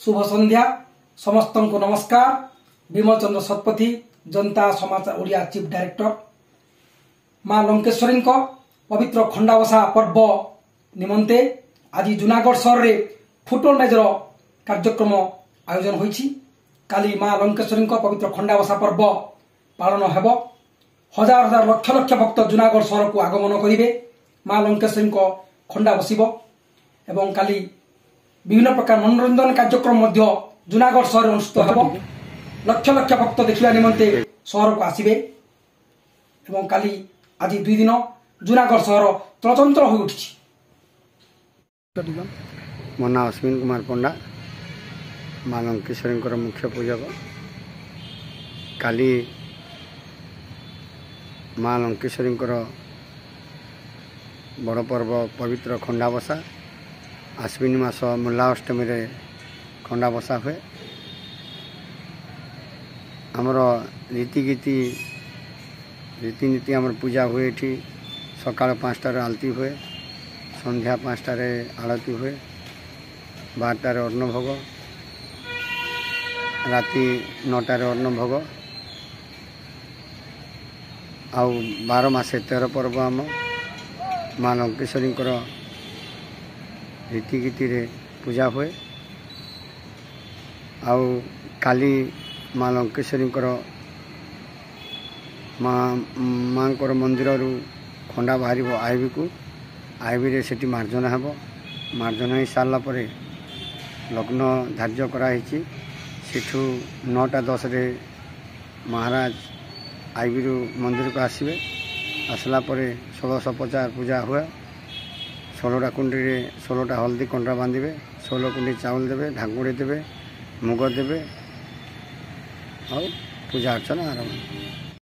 शुभ संध्या समस्त को नमस्कार। विमल चंद्र शतपथी जनता समाचार ओडिया चीफ डायरेक्टर। मां लंकेश्वरी पवित्र खंडावसा पर्व निमंते आज जूनागढ़ सहर में फुटबॉल मैचर कार्यक्रम आयोजन होईछि। काली मां लंकेश्वरी पवित्र खंडावसा पर्व पालन हेब। हजार हजार लक्ष लक्ष भक्त जूनागढ़ सहर को आगमन करेंगे। मां लंकेश्वरी खंडा बसिब एवं काली विभिन्न प्रकार मनोरंजन कार्यक्रम जूनागढ़ सहर अनुष्ठित हेब। लक्ष लक्ष भक्त देखा निमंते सहर को आसबे एवं काली आज 2 दिन जूनागढ़ सहर चलचंचल हो उठी। मो ना अश्विन कुमार पंडा, मां लंकेश्वरी मुख्य पूजक। काली मां लंकेश्वरी बड़ पर्व पवित्र खंडाबसा। आश्विन मास मूला अष्टमी रे खंडाबसा हुए। आमर रीतिनीति आमर पूजा हुए। ये सकाल 5टार आलती हुए, संध्या 5टार आलती हुए, 12टार अन्न भोग, राति 9टार अन्न भोग। आउ 12 मासे 13 पर्व आम मां लंकेश्वरी रीतिगीति रे पूजा हुए। आउ काली मां लंकेश्वरी माँ मंदिर रु खंडा बाहर आईबी को आईबी रे सेठी मार्जना हेब। मार्जना हो सारा पर लग्न धार्य कराई। सेठू 9:10 रे महाराज आईबी रु मंदिर को आसबे। आसला पर 1650 पूजा हुए। 16टा कुंडी रे 16टा हल्दी कंडा बांधे, 16 कुंडी चावल देवे, ढाकुड़ी देवे, मुग देवे और पूजा अर्चना आरंभ।